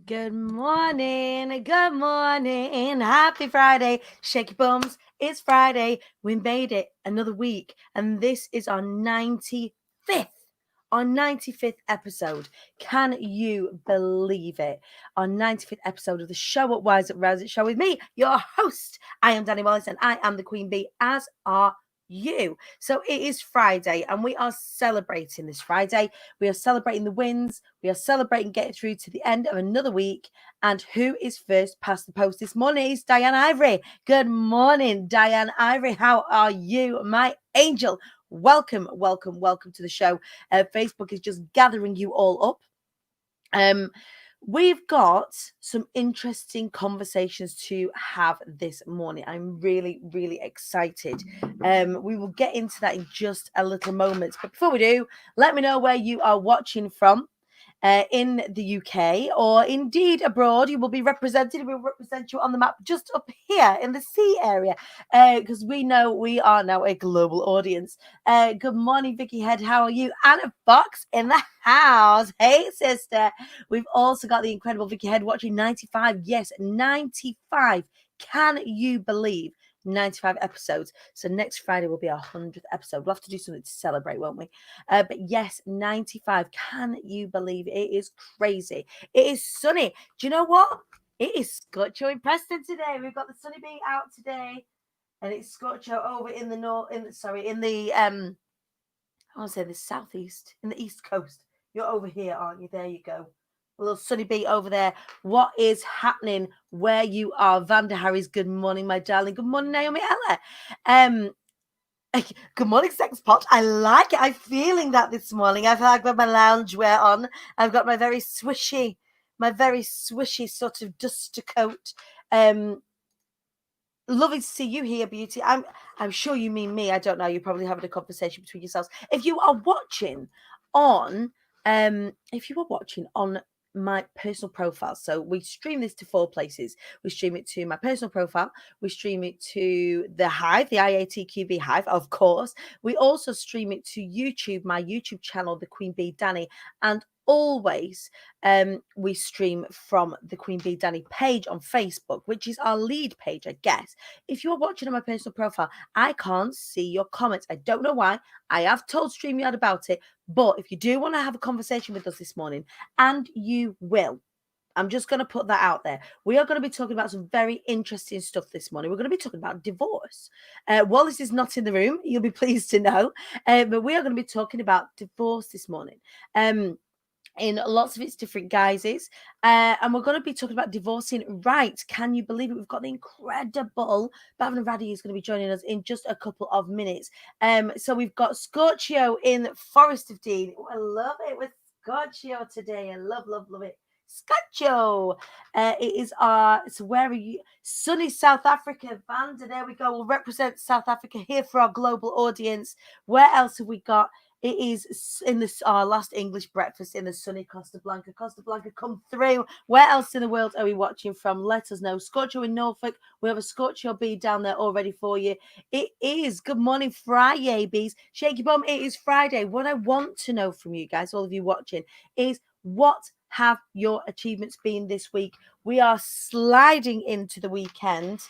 Good morning. Good morning. Happy Friday. Shake your bums. It's Friday. We made it another week. And this is our 95th. Our 95th episode. Can you believe it? Our 95th episode of the show at Wise Up Rouse It Show with me, your host. I am Dani Wallace and I am the Queen Bee, as are you. So it is Friday and we are celebrating this Friday. We are celebrating the wins. We are celebrating getting through to the end of another week. And who is first past the post this morning is Diane Ivory. Good morning, Diane Ivory. How are you, my angel? Welcome, welcome, welcome to the show. Facebook is just gathering you all up. We've got some interesting conversations to have this morning. I'm really, really excited. We will get into that in just a little moment. But before we do, let me know where you are watching from. In the UK or indeed abroad, you will be represented. We will represent you on the map just up here in the sea area because we know we are now a global audience. Good morning, Vicky Head. How are you? Anna Fox in the house. Hey, sister. We've also got the incredible Vicky Head watching 95. Yes, 95. Can you believe 95 episodes? So next Friday will be our 100th episode. We'll have to do something to celebrate, won't we? But yes, 95. Can you believe it? It is crazy. It is sunny. Do you know what? It is Scorcho in Preston today. We've got the sunny being out today, and it's Scorcho over in the north. In the I want to say the southeast, in the east coast. You're over here, aren't you? There you go. A little sunny beat over there. What is happening where you are? Vanda Harris, good morning, my darling. Good morning, Naomi Ella. Good morning, Sex Pot. I like it. I'm feeling that this morning. I've got my loungewear on. I've got my very swishy sort of duster coat. Lovely to see you here, beauty. I'm sure you mean me. I don't know. You're probably having a conversation between yourselves. If you are watching on my personal profile. So we stream this to 4 places. We stream it to my personal profile. We stream it to the Hive, the IATQB Hive, of course. We also stream it to YouTube, my YouTube channel, the Queen Bee Dani, and always we stream from the Queen Bee Dani page on Facebook, which is our lead page, I guess. If you're watching on my personal profile, I can't see your comments. I don't know why. I have told StreamYard about it, but if you do want to have a conversation with us this morning, and you will, I'm just going to put that out there. We are going to be talking about some very interesting stuff this morning. We're going to be talking about divorce. Wallace is not in the room, you'll be pleased to know, but we are going to be talking about divorce this morning. In lots of its different guises. And we're going to be talking about divorcing right. Can you believe it? We've got the incredible Bhavna Radia is going to be joining us in just a couple of minutes. So we've got Scorchio in Forest of Dean. Oh, I love it with Scorchio today. I love it. Scorchio. It is so where are you? Sunny South Africa. Vanda, there we go. We'll represent South Africa here for our global audience. Where else have we got? It is in our last English breakfast in the sunny Costa Blanca. Costa Blanca, come through. Where else in the world are we watching from? Let us know. Scorcho in Norfolk. We have a Scorcho bee down there already for you. It is Good Morning Friday, bees. Shake your bum. It is Friday. What I want to know from you guys, all of you watching, is what have your achievements been this week? We are sliding into the weekend,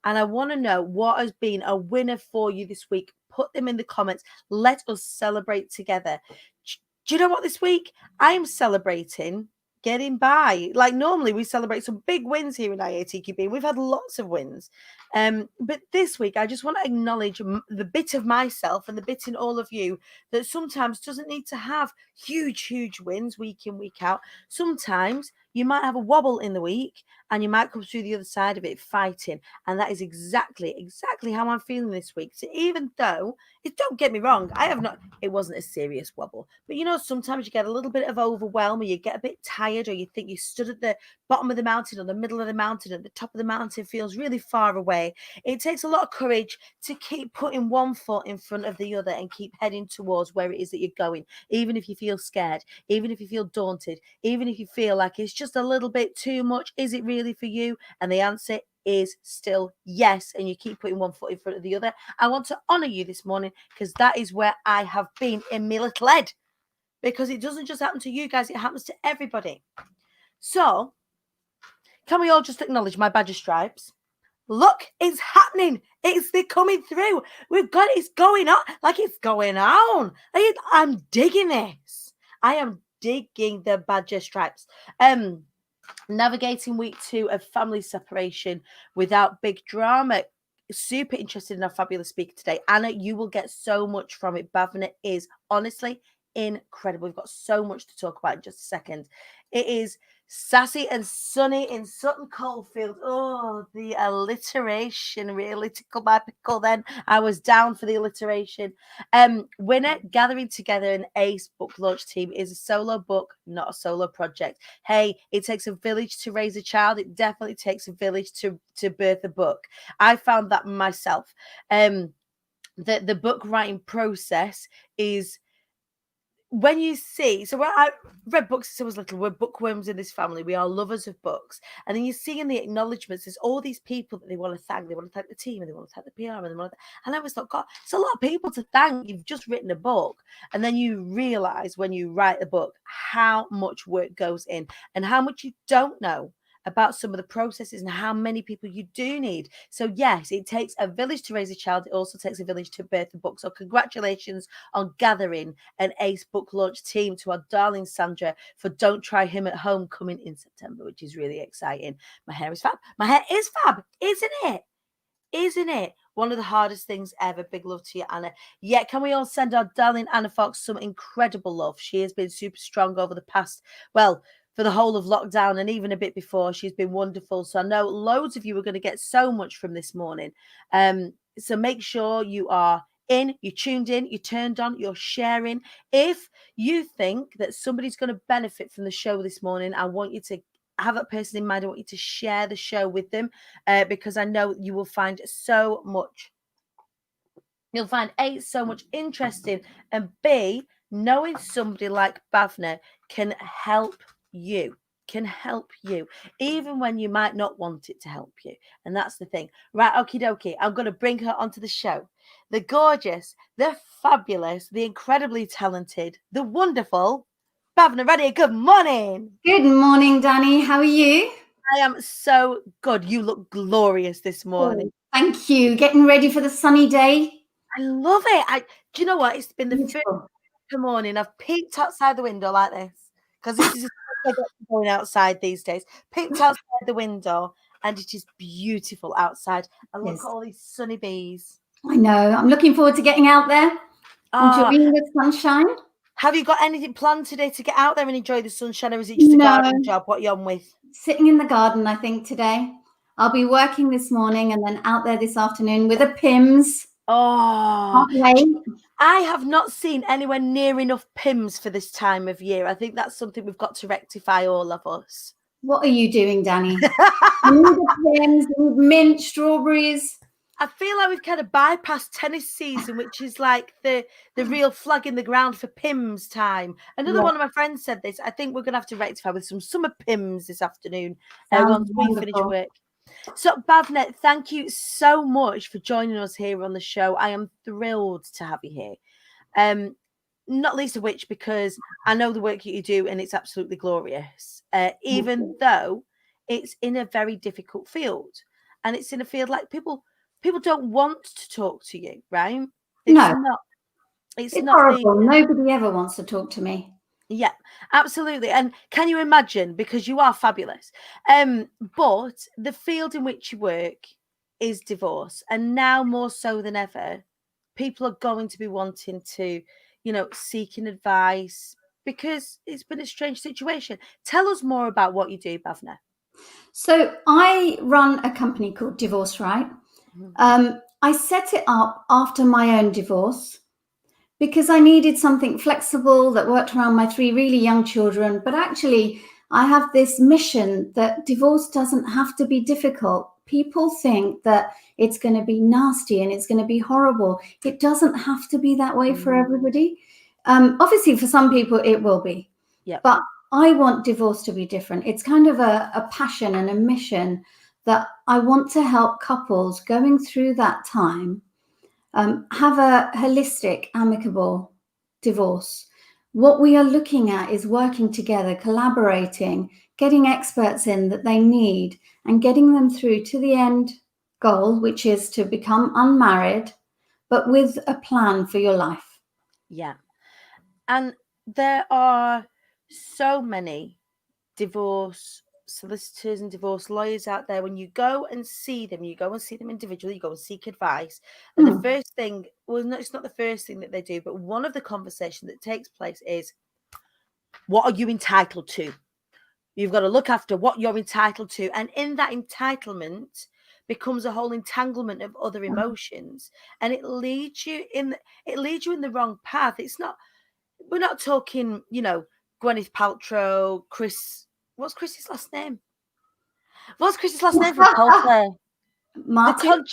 and I want to know what has been a winner for you this week. Put them in the comments. Let us celebrate together. Do you know what? This week I am celebrating getting by. Like normally we celebrate some big wins here in IATQB. We've had lots of wins. But this week I just want to acknowledge the bit of myself and the bit in all of you that sometimes doesn't need to have huge wins week in, week out. Sometimes you might have a wobble in the week and you might come through the other side of it fighting. And that is exactly how I'm feeling this week. So even though, don't get me wrong, it wasn't a serious wobble. But you know, sometimes you get a little bit of overwhelm or you get a bit tired or you think you stood at the bottom of the mountain or the middle of the mountain and the top of the mountain feels really far away. It takes a lot of courage to keep putting one foot in front of the other and keep heading towards where it is that you're going, even if you feel scared, even if you feel daunted, even if you feel like it's just a little bit too much. Is it really for you? And the answer is still yes, and you keep putting one foot in front of the other. I want to honor you this morning because that is where I have been in my little head, because it doesn't just happen to you guys, it happens to everybody. So Can we all just acknowledge my badger stripes? Look, it's happening. They're coming through. We've got it's going on. Like it's going on. I'm digging this. I am digging the badger stripes. Navigating week 2 of family separation without big drama. Super interested in our fabulous speaker today. Anna, you will get so much from it. Bhavna is honestly incredible. We've got so much to talk about in just a second. It is sassy and sunny in Sutton Coldfield. Oh, the alliteration really tickled my pickle then. I was down for the alliteration. Winner gathering together an ace book launch team is a solo book, not a solo project. Hey, it takes a village to raise a child. It definitely takes a village to birth a book. I found that myself. The book writing process is when you see, so I read books since I was little. We're bookworms in this family. We are lovers of books. And then you see in the acknowledgements, there's all these people that they want to thank. They want to thank the team and they want to thank the PR. And I always thought, God, it's a lot of people to thank. You've just written a book. And then you realize when you write a book how much work goes in and how much you don't know about some of the processes and how many people you do need. So yes, it takes a village to raise a child. It also takes a village to birth a book. So congratulations on gathering an ace book launch team to our darling Sandra for Don't Try Him at Home coming in September, which is really exciting. My hair is fab. My hair is fab, isn't it? Isn't it? One of the hardest things ever. Big love to you, Anna. Yeah, can we all send our darling Anna Fox some incredible love? She has been super strong over the past, well, for the whole of lockdown and even a bit before. She's been wonderful. So I know loads of you are going to get so much from this morning. So make sure you are in, you tuned in, you turned on, you're sharing. If you think that somebody's going to benefit from the show this morning, I want you to have that person in mind. I want you to share the show with them because I know you will find so much. You'll find A, so much interesting, and B, knowing somebody like Bhavna can help you, even when you might not want it to help you. And that's the thing. Right, okie dokie, I'm going to bring her onto the show. The gorgeous, the fabulous, the incredibly talented, the wonderful Bhavna Radia. Good morning. Good morning, Dani. How are you? I am so good. You look glorious this morning. Oh, thank you. Getting ready for the sunny day? I love it. Do you know what? It's been the Beautiful. first morning I've peeked outside the window like this because this is I get going outside these days. Peeked outside the window and it is beautiful outside. And look Yes. at all these sunny bees. I know. I'm looking forward to getting out there, enjoying the sunshine. Have you got anything planned today to get out there and enjoy the sunshine, or is it just a garden job? What are you on with? Sitting in the garden, I think, today. I'll be working this morning and then out there this afternoon with the Pims. Oh, Can't wait. I have not seen anywhere near enough Pims for this time of year. I think that's something we've got to rectify, all of us. What are you doing, Dani? Pims, mint, strawberries. I feel like we've kind of bypassed tennis season, which is like the real flag in the ground for Pims time. Another one of my friends said this. I think we're going to have to rectify with some summer Pims this afternoon once we finish work. So, Bhavna, thank you so much for joining us here on the show. I am thrilled to have you here. Not least of which because I know the work that you do and it's absolutely glorious, even though it's in a very difficult field. And it's in a field like people don't want to talk to you, right? It's not horrible. Nobody ever wants to talk to me. Yeah, absolutely. And can you imagine, because you are fabulous, but the field in which you work is divorce. And now more so than ever, people are going to be wanting to, seeking advice because it's been a strange situation. Tell us more about what you do, Bhavna. So I run a company called Divorce Right. I set it up after my own divorce because I needed something flexible that worked around my 3 really young children. But actually, I have this mission that divorce doesn't have to be difficult. People think that it's going to be nasty and it's going to be horrible. It doesn't have to be that way for everybody. Obviously, for some people, it will be. Yep. But I want divorce to be different. It's kind of a passion and a mission that I want to help couples going through that time have a holistic, amicable divorce. What we are looking at is working together, collaborating, getting experts in that they need, and getting them through to the end goal, which is to become unmarried, but with a plan for your life. Yeah. And there are so many divorce solicitors and divorce lawyers out there. When you go and see them, you go and see them individually, you go and seek advice. And the first thing, well, no, it's not the first thing that they do, but one of the conversations that takes place is, what are you entitled to? You've got to look after what you're entitled to. And in that entitlement becomes a whole entanglement of other emotions. And it leads you in the wrong path. It's not, we're not talking, Gwyneth Paltrow, what's Chris's last name? What's Chris's last name from Coldplay? Martin?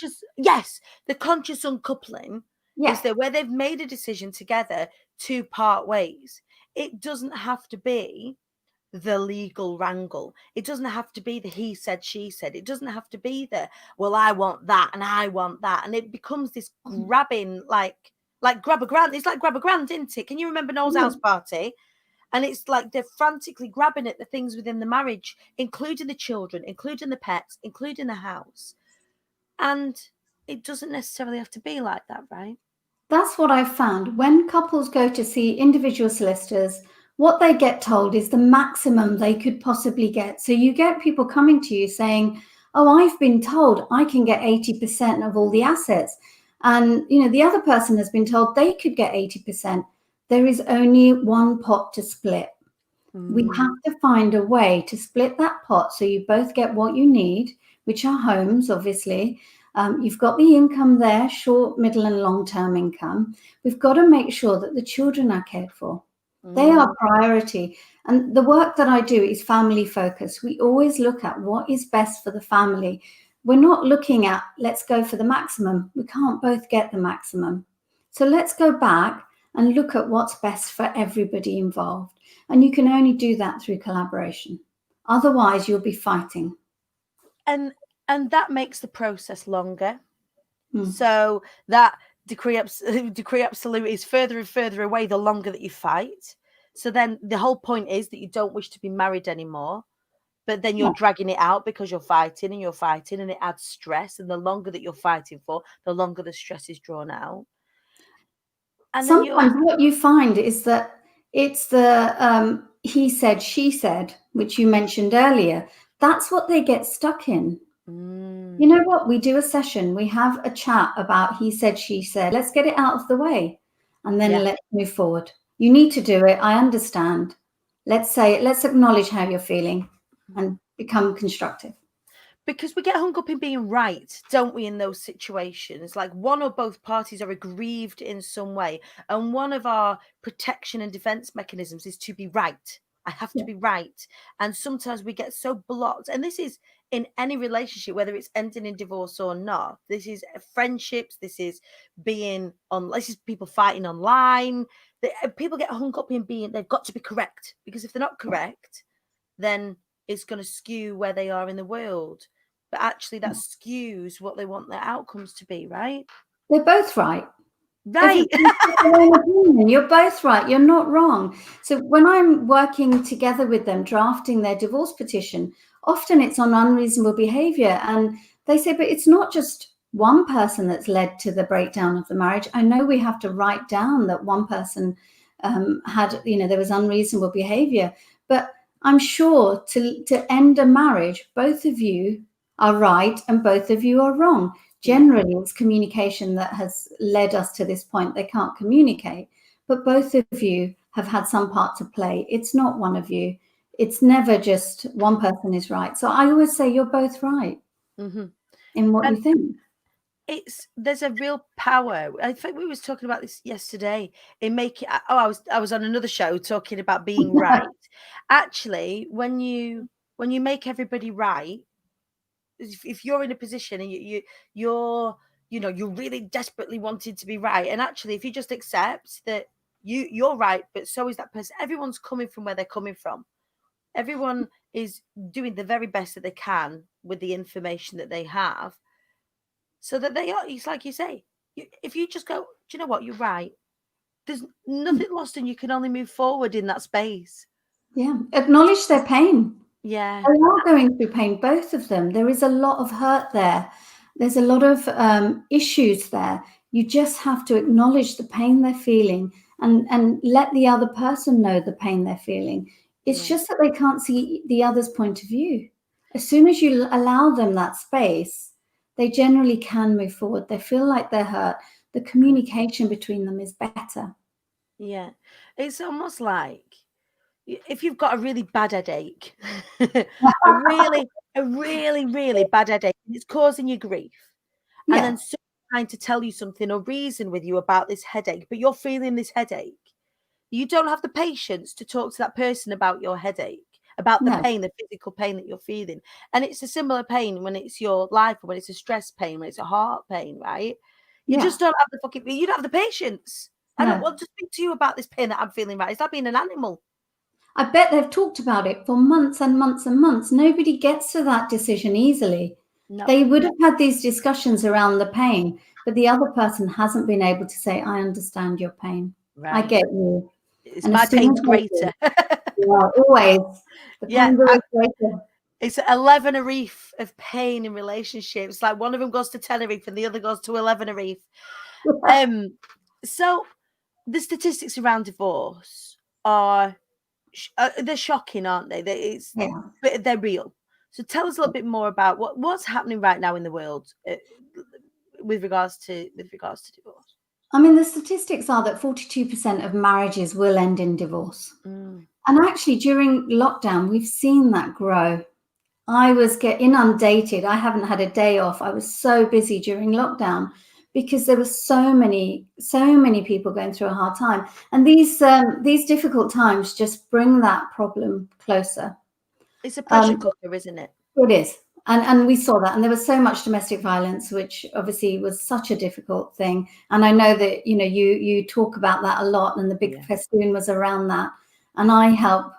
The conscious uncoupling is Yeah. that where they've made a decision together to part ways. It doesn't have to be the legal wrangle. It doesn't have to be the he said, she said. It doesn't have to be the, well, I want that and I want that. And it becomes this grabbing, like grab a grand. It's like grab a grand, isn't it? Can you remember Noel's house party? And it's like they're frantically grabbing at the things within the marriage, including the children, including the pets, including the house. And it doesn't necessarily have to be like that, right? That's what I've found. When couples go to see individual solicitors, what they get told is the maximum they could possibly get. So you get people coming to you saying, oh, I've been told I can get 80% of all the assets. And, the other person has been told they could get 80%. There is only one pot to split. We have to find a way to split that pot so you both get what you need, which are homes, obviously. You've got the income there, short, middle, and long-term income. We've got to make sure that the children are cared for. They are priority. And the work that I do is family focused. We always look at what is best for the family. We're not looking at, let's go for the maximum. We can't both get the maximum. So let's go back and look at what's best for everybody involved. And you can only do that through collaboration. Otherwise, you'll be fighting. And that makes the process longer. So that decree absolute is further and further away the longer that you fight. So then the whole point is that you don't wish to be married anymore, but then you're dragging it out because you're fighting and it adds stress. And the longer that you're fighting for, the longer the stress is drawn out. And sometimes what you find is that it's the he said, she said, which you mentioned earlier. That's what they get stuck in. You know what? We do a session. We have a chat about he said, she said. Let's get it out of the way. And then let's move forward. You need to do it. I understand. Let's acknowledge how you're feeling and become constructive. Because we get hung up in being right, don't we, in those situations? Like one or both parties are aggrieved in some way. And one of our protection and defense mechanisms is to be right. I have to be right. And sometimes we get so blocked. And this is in any relationship, whether it's ending in divorce or not. This is friendships. This is this is people fighting online. People get hung up in they've got to be correct. Because if they're not correct, then it's going to skew where they are in the world. But actually that skews what they want their outcomes to be, right? They're both right. Right. You're both right. You're not wrong. So when I'm working together with them, drafting their divorce petition, often it's on unreasonable behavior. And they say, but it's not just one person that's led to the breakdown of the marriage. I know we have to write down that one person had, there was unreasonable behavior. But I'm sure to end a marriage, both of you are right and both of you are wrong. Generally, it's communication that has led us to this point. They can't communicate, but both of you have had some part to play. It's not one of you. It's never just one person is right. So I always say you're both right in what you think. There's a real power. I think we was talking about this yesterday in making. I was on another show talking about being right. Actually, when you make everybody right, if you're in a position and you're really desperately wanting to be right, and actually if you just accept that you're right, but so is that person. Everyone's coming from where they're coming from. Everyone is doing the very best that they can with the information that they have, so that they are. It's like you say, if you just go, do you know what, you're right. There's nothing lost, and you can only move forward in that space. Yeah, acknowledge their pain. Yeah. They are going through pain, both of them. There is a lot of hurt there. There's a lot of issues there. You just have to acknowledge the pain they're feeling and let the other person know the pain they're feeling. It's Yeah. just that they can't see the other's point of view. As soon as you allow them that space, they generally can move forward. They feel like they're hurt. The Good. communication between them is better. Yeah. It's almost like if you've got a really bad headache, a really bad headache, and it's causing you grief, and Yeah, then someone's trying to tell you something or reason with you about this headache, but you're feeling this headache, you don't have the patience to talk to that person about your headache, about the no, pain, the physical pain that you're feeling. And it's a similar pain when it's your life, or when it's a stress pain, when it's a heart pain, right? You yeah, just don't have the fucking, you don't have the patience. I don't no. want to speak to you about this pain that I'm feeling, right? Is that being an animal? I bet they've talked about it for months and months and months. Nobody gets to that decision easily. No, They would have had these discussions around the pain, but the other person hasn't been able to say, I understand your pain. I right. get you. It's And my as soon pain's as they greater. do, yeah, always, the Yeah, pain's always greater. it's 11 a reef of pain in relationships. Like one of them goes to Tenerife and the other goes to 11 a reef. So the statistics around divorce are they're shocking, aren't they? Yeah. But they're real. So tell us a little bit more about what's happening right now in the world with regards to divorce. I mean, the statistics are that 42% of marriages will end in divorce. Mm. And actually, during lockdown, we've seen that grow. I was get inundated. I haven't had a day off. I was so busy during lockdown because there were so many people going through a hard time, and these difficult times just bring that problem closer. It's a pressure Um, cooker, isn't it? it is, and we saw that, and there was so much domestic violence, which obviously was such a difficult thing. And I know that you talk about that a lot, and the big Yeah. festoon was around that, and I help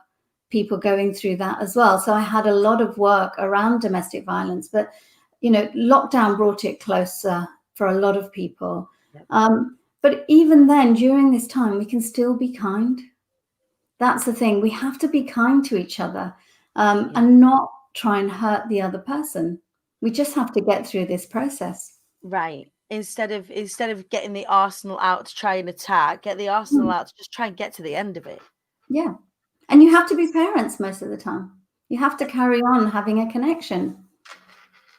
people going through that as well. So I had a lot of work around domestic violence, but lockdown brought it closer for a lot of people. Yep. But even then, during this time, we can still be kind. That's the thing. We have to be kind to each other, Yeah. and not try and hurt the other person. We just have to get through this process. Right. Instead of getting the arsenal out to try and attack, get the arsenal Mm, out to just try and get to the end of it. yeah. And you have to be parents most of the time. You have to carry on having a connection.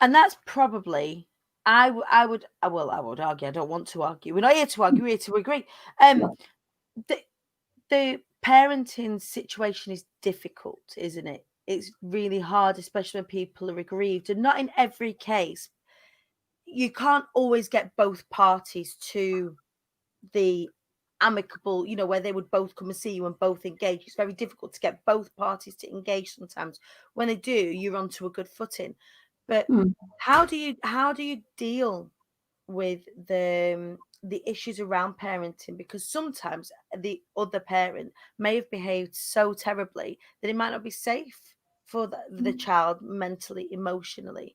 And that's probably I would argue. I don't want to argue. We're not here to argue. We're here to agree. Yeah. The the parenting situation is difficult, isn't it? It's really hard, especially when people are aggrieved, and not in every case. You can't always get both parties to the amicable, where they would both come and see you and both engage. It's very difficult to get both parties to engage sometimes. When they do, you're onto a good footing. But Mm. how do you deal with the issues around parenting? Because sometimes the other parent may have behaved so terribly that it might not be safe for the child mentally, emotionally,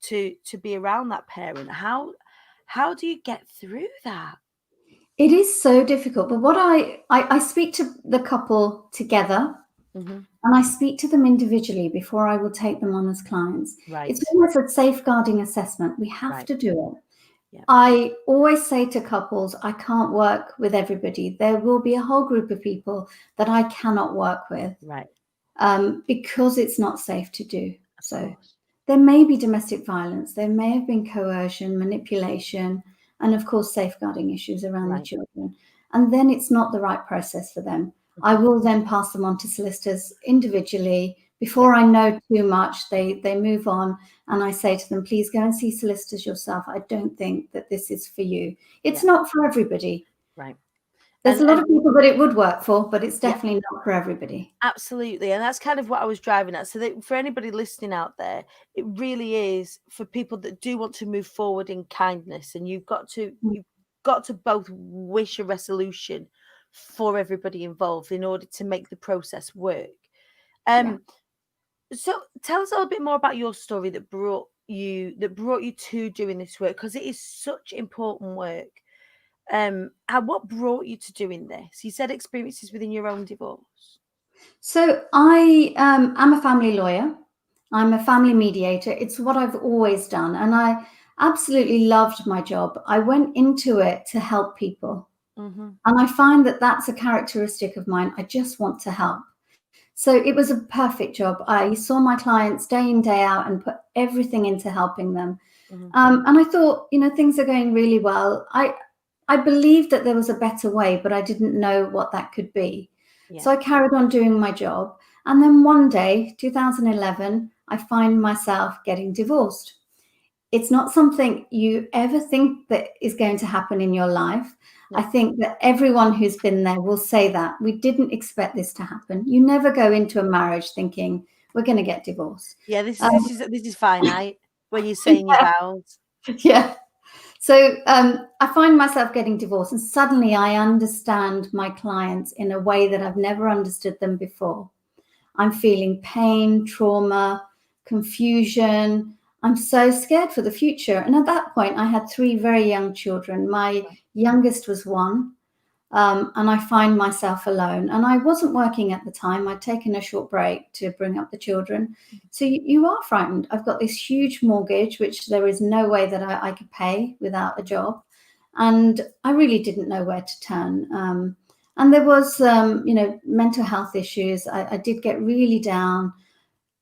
to be around that parent. How do you get through that? It is so difficult. But what I speak to the couple together, Hmm. and I speak to them individually before I will take them on as clients. It's Right, almost a safeguarding assessment. We have right, to do it. yeah, I always say to couples, I can't work with everybody. There will be a whole group of people that I cannot work with, right, because it's not safe to do of so. course, There may be domestic violence, there may have been coercion, manipulation, and of course, safeguarding issues around the right. children. And then it's not the right process for them. I Mhm. will then pass them on to solicitors individually. Yeah, Before I know too much, they move on, and I say to them, please go and see solicitors yourself. I don't think that this is for you. It's yeah, not for everybody. right. There's a lot And of people that it would work for, but it's yeah, definitely not for everybody. absolutely. And that's kind of what I was driving at. So that for anybody listening out there, it really is for people that do want to move forward in kindness, and you've got to both wish a resolution for everybody involved in order to make the process work. Yeah. Um, so tell us a little bit more about your story that brought you to doing this work, because it is such important work. And what brought you to doing this? You said experiences within your own divorce. So I am a family lawyer. I'm a family mediator. It's what I've always done. And I absolutely loved my job. I went into it to help people. Mm-hmm. And I find that that's a characteristic of mine. I just want to help. So it was a perfect job. I saw my clients day in, day out and put everything into helping them. Mm-hmm. And I thought, things are going really well. I believed that there was a better way, but I didn't know what that could be. Yeah. So I carried on doing my job. And then one day, 2011, I find myself getting divorced. It's not something you ever think that is going to happen in your life. No. I think that everyone who's been there will say that. We didn't expect this to happen. You never go into a marriage thinking, we're going to get divorced. Yeah, this is finite when you're saying your Yeah. vows. Yeah. So I find myself getting divorced, and suddenly I understand my clients in a way that I've never understood them before. I'm feeling pain, trauma, confusion. I'm so scared for the future. And at that point, I had 3 very young children. My youngest was 1. And I find myself alone. And I wasn't working at the time. I'd taken a short break to bring up the children. So you are frightened. I've got this huge mortgage, which there is no way that I could pay without a job. And I really didn't know where to turn. And there was, mental health issues. I did get really down.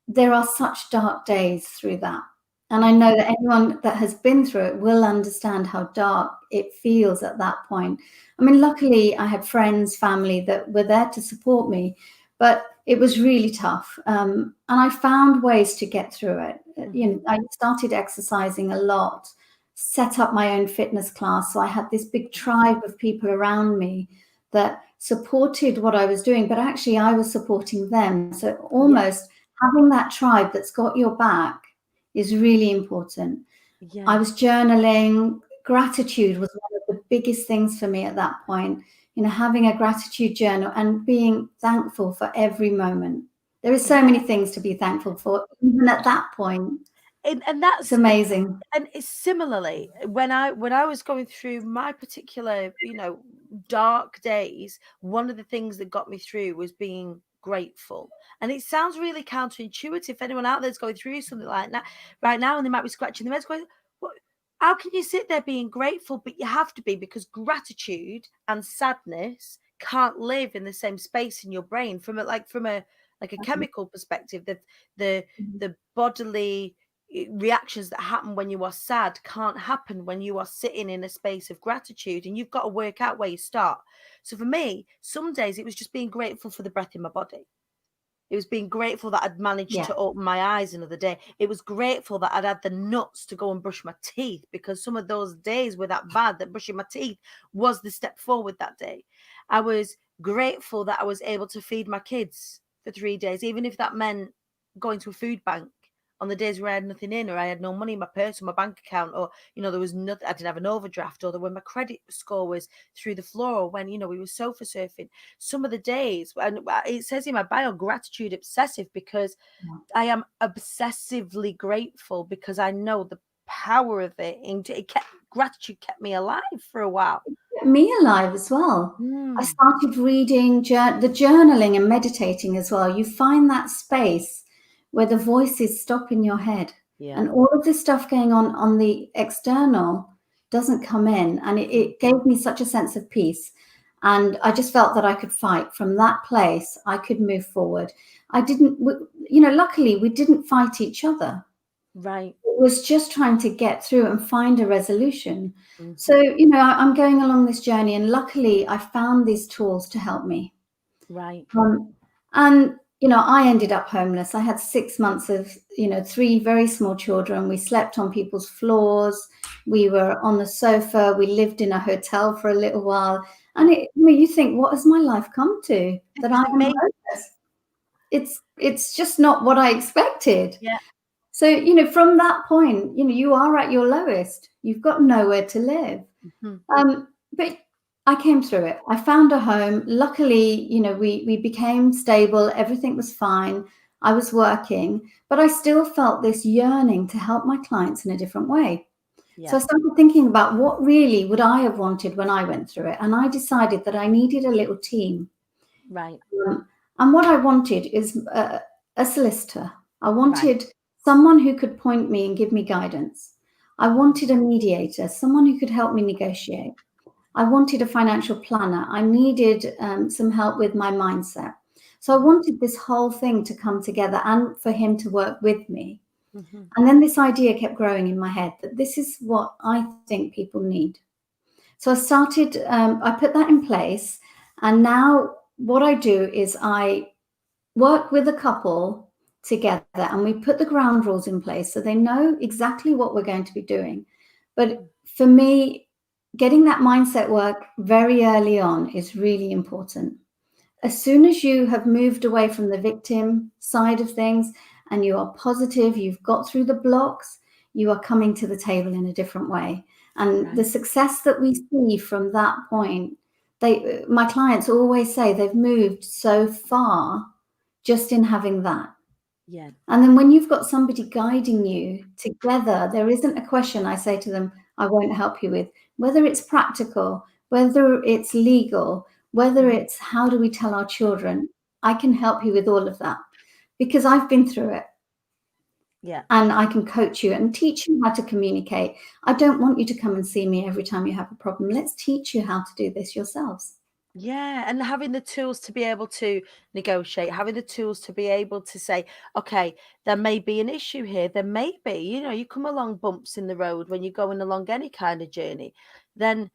There are such dark days through that. And I know that anyone that has been through it will understand how dark it feels at that point. I mean, luckily, I had friends, family that were there to support me, but it was really tough. And I found ways to get through it. I started exercising a lot, set up my own fitness class. So I had this big tribe of people around me that supported what I was doing, but actually I was supporting them. So almost having that tribe that's got your back is really important. Yeah. I was journaling. Gratitude was one of the biggest things for me at that point. Having a gratitude journal and being thankful for every moment. There are so many things to be thankful for, even at that point. And that's It's amazing. And it's similarly when I was going through my particular, dark days, one of the things that got me through was being grateful. And it sounds really counterintuitive. Anyone out there's going through something like that right now, and they might be scratching their heads going, what? How can you sit there being grateful? But you have to be, because gratitude and sadness can't live in the same space in your brain from a chemical perspective. The bodily reactions that happen when you are sad can't happen when you are sitting in a space of gratitude, and you've got to work out where you start. So for me, some days it was just being grateful for the breath in my body. It was being grateful that I'd managed to open my eyes another day. It was grateful that I'd had the nuts to go and brush my teeth, because some of those days were that bad that brushing my teeth was the step forward that day. I was grateful that I was able to feed my kids for 3 days, even if that meant going to a food bank on the days where I had nothing in, or I had no money in my purse or my bank account, or there was nothing, I didn't have an overdraft, or when my credit score was through the floor, or when we were sofa surfing. Some of the days, and it says in my bio, gratitude obsessive, because I am obsessively grateful, because I know the power of it. Gratitude kept me alive for a while. Me alive as well. I started reading the journaling and meditating as well. You find that space where the voices stop in your head, and all of this stuff going on the external doesn't come in, and it gave me such a sense of peace. And I just felt that I could fight from that place. I could move forward. I didn't, luckily we didn't fight each other. Right. It was just trying to get through and find a resolution. So, I'm going along this journey, and luckily I found these tools to help me. Right. And, I ended up homeless. I had 6 months of, 3 very small children. We slept on people's floors. We were on the sofa. We lived in a hotel for a little while. And you think, what has my life come to? That I am homeless. It's just not what I expected. Yeah. So, from that point, you are at your lowest. You've got nowhere to live. But I came through it. I found a home. Luckily, we became stable. Everything was fine. I was working, but I still felt this yearning to help my clients in a different way. Yeah. So I started thinking about what really would I have wanted when I went through it. And I decided that I needed a little team. Right. And what I wanted is a solicitor. I Right. wanted someone who could point me and give me guidance. I wanted a mediator, someone who could help me negotiate. I wanted a financial planner. I needed some help with my mindset. So I wanted this whole thing to come together and for him to work with me. Mm-hmm. And then this idea kept growing in my head that this is what I think people need. So I started, I put that in place. And now what I do is I work with a couple together and we put the ground rules in place so they know exactly what we're going to be doing. But for me, getting that mindset work very early on is really important. As soon as you have moved away from the victim side of things and you are positive, you've got through the blocks, you are coming to the table in a different way. And the Right. success that we see from that point, my clients always say they've moved so far just in having that. Yeah. And then when you've got somebody guiding you together, there isn't a question I say to them, I won't help you with, whether it's practical, whether it's legal, whether Mm-hmm. it's how do we tell our children, I can help you with all of that because I've been through it Yeah. and I can coach you and teach you how to communicate. I don't want you to come and see me every time you have a problem. Let's teach you how to do this yourselves. Yeah, and having the tools to be able to negotiate, having the tools to be able to say, okay, there may be an issue here. There may be, you come along bumps in the road when you're going along any kind of journey. Then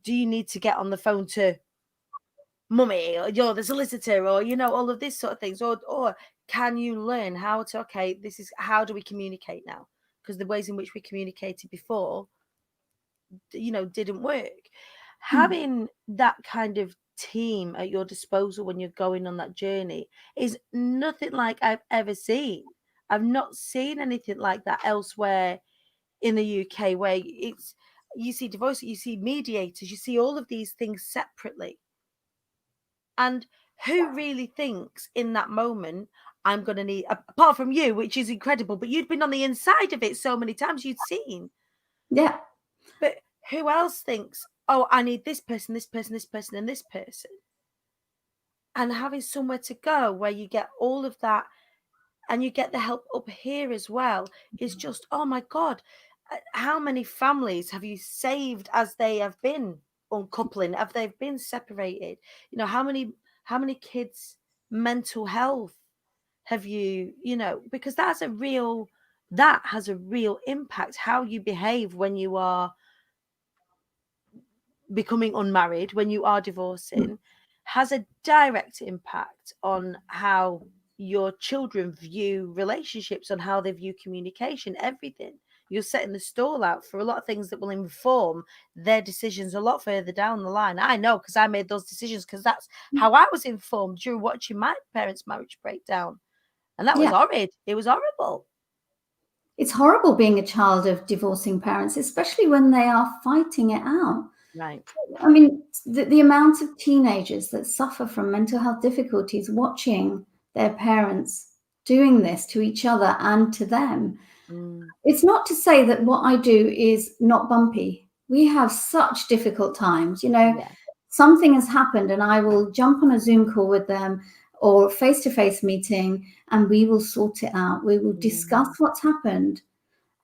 do you need to get on the phone to mummy or you're the solicitor or, all of this sort of things? Or can you learn how to, okay, this is how do we communicate now? Because the ways in which we communicated before didn't work. Hmm. Having that kind of team at your disposal when you're going on that journey is nothing like I've ever seen. I've not seen anything like that elsewhere in the UK, where you see divorce, you see mediators, you see all of these things separately. And who really thinks in that moment, I'm going to need, apart from you, which is incredible, but you'd been on the inside of it so many times, you'd seen. Yeah. But who else thinks, oh, I need this person, this person, this person, and this person? And having somewhere to go where you get all of that and you get the help up here as well is just, oh my God, how many families have you saved as they have been uncoupling, have they been separated? How many kids' mental health have because that has a real impact, how you behave when you are becoming unmarried, when you are divorcing, has a direct impact on how your children view relationships, on how they view communication, everything. You're setting the stall out for a lot of things that will inform their decisions a lot further down the line. I know because I made those decisions because that's how I was informed during watching my parents' marriage break down. And that was Yeah. horrid. It was horrible. It's horrible being a child of divorcing parents, especially when they are fighting it out. Right. I mean, the amount of teenagers that suffer from mental health difficulties watching their parents doing this to each other and to them. Mm, It's not to say that what I do is not bumpy. We have such difficult times. yeah. Something has happened, and I will jump on a Zoom call with them or face to face meeting, and we will sort it out. We will discuss Mm, what's happened.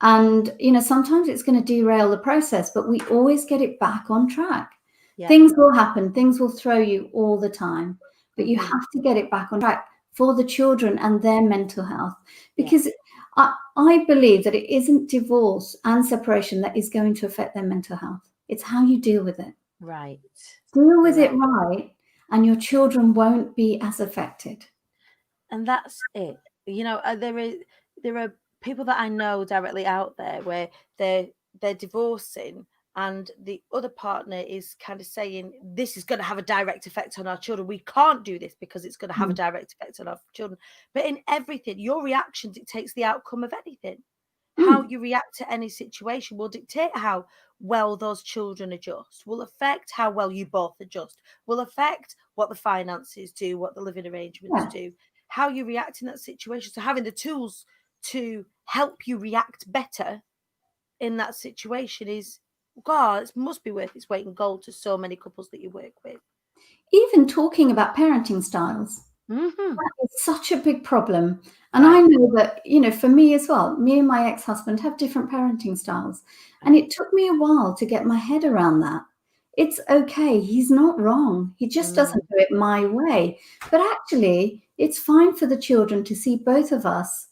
And, sometimes it's going to derail the process, but we always get it back on track. yeah. Things will happen, things will throw you all the time, but you Hmm. have to get it back on track for the children and their mental health. Yeah. Because I believe that it isn't divorce and separation that is going to affect their mental health. It's how you deal with it. Right. Deal with it Right. right, and your children won't be as affected. And that's it. There are people that I know directly out there where they're divorcing, and the other partner is kind of saying this is going to have a direct effect on our children. We can't do this because it's going to have a Mm. direct effect on our children. But in everything, your reaction dictates the outcome of anything. How Mm. you react to any situation will dictate how well those children adjust, will affect how well you both adjust, will affect what the finances do, what the living arrangements Yeah. do, how you react in that situation. So having the tools to help you react better in that situation is, God, it must be worth its weight in gold to so many couples that you work with. Even talking about parenting styles. Mm-hmm. It's such a big problem. And I Right. know that, for me as well, me and my ex-husband have different parenting styles. And it took me a while to get my head around that. It's okay. He's not wrong. He just Mm, doesn't do it my way. But actually, it's fine for the children to see both of us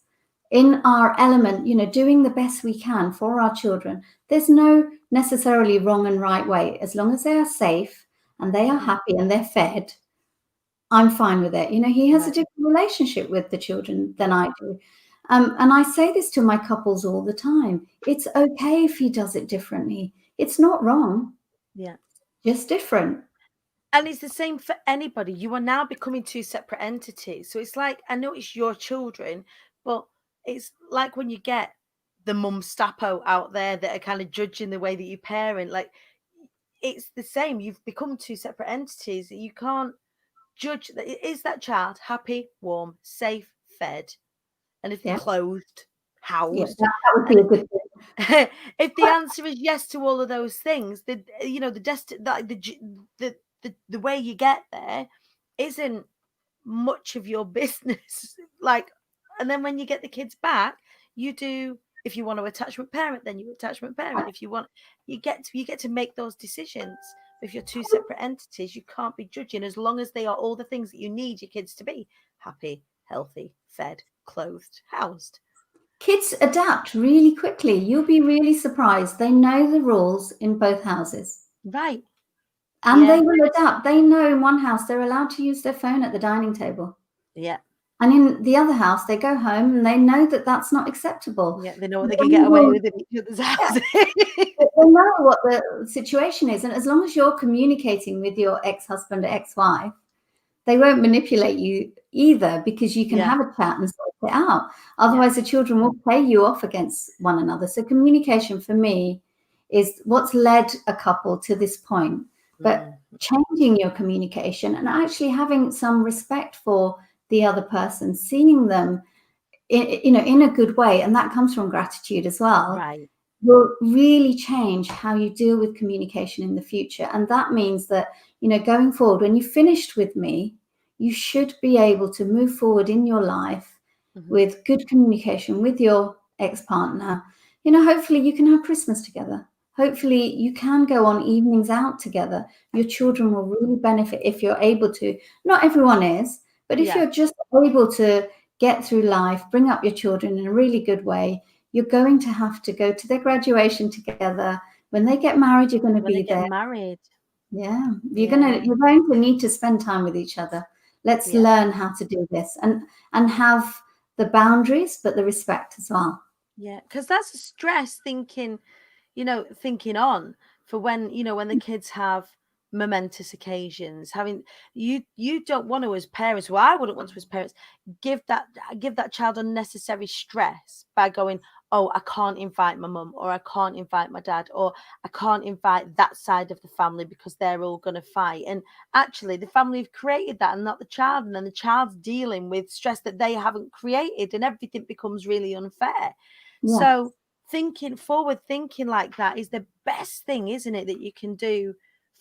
in our element, doing the best we can for our children. There's no necessarily wrong and right way. As long as they are safe and they are mhm. happy and they're fed, I'm fine with it. He has a Right. different relationship with the children than I do. And I say this to my couples all the time. It's okay if he does it differently. It's not wrong, Yeah. just different. And it's the same for anybody. You are now becoming two separate entities. So it's like, I know it's your children, but it's like when you get the mum stapo out there that are kind of judging the way that you parent. Like, it's the same. You've become two separate entities. You can't judge. Is that child happy, warm, safe, fed, and if Yeah. clothed, Yeah. housed? That would be And a good thing. if the answer is yes to all of those things, the way you get there isn't much of your business. Like, and then when you get the kids back, you do. If you want to attachment parent, then you attachment parent. If you want, you get to make those decisions. If you're two separate entities, you can't be judging as long as they are all the things that you need your kids to be: happy, healthy, fed, clothed, housed. Kids adapt really quickly. You'll be really surprised. They know the rules in both houses. Right. And they Yeah. will adapt. They know in one house they're allowed to use their phone at the dining table. Yeah. And in the other house, they go home and they know that that's not acceptable. Yeah. They know what they They can get away will, with in each other's yeah, houses. they know what the situation is. And as long as you're communicating with your ex-husband or ex-wife, they won't manipulate you either, because you can Yeah. have a chat and sort it out. Yeah. Otherwise, the children will play you off against one another. So communication for me is what's led a couple to this point. But Mm. changing your communication and actually having some respect for the other person, seeing them in a good way, and that comes from gratitude as well, Right. will really change how you deal with communication in the future. And that means that, going forward, when you've finished with me, you should be able to move forward in your life Mm-hmm. with good communication with your ex-partner. Hopefully you can have Christmas together. Hopefully you can go on evenings out together. Your children will really benefit if you're able to. Not everyone is, but if Yeah. you're just able to get through life, bring up your children in a really good way, you're going to have to go to their graduation together. When they get married, you're going to When they be get there. married. Yeah, Yeah. you're going to need to spend time with each other. Let's Yeah. learn how to do this and have the boundaries, but the respect as well. Yeah. Because that's a stress thinking on for when the kids have momentous occasions. Having you don't want to, as parents, well, I wouldn't want to, as parents, give that child unnecessary stress by going, oh, I can't invite my mum, or I can't invite my dad, or I can't invite that side of the family because they're all going to fight. And actually the family have created that and not the child, and then the child's dealing with stress that they haven't created, and everything becomes really unfair. Yeah, So thinking like that is the best thing, isn't it, that you can do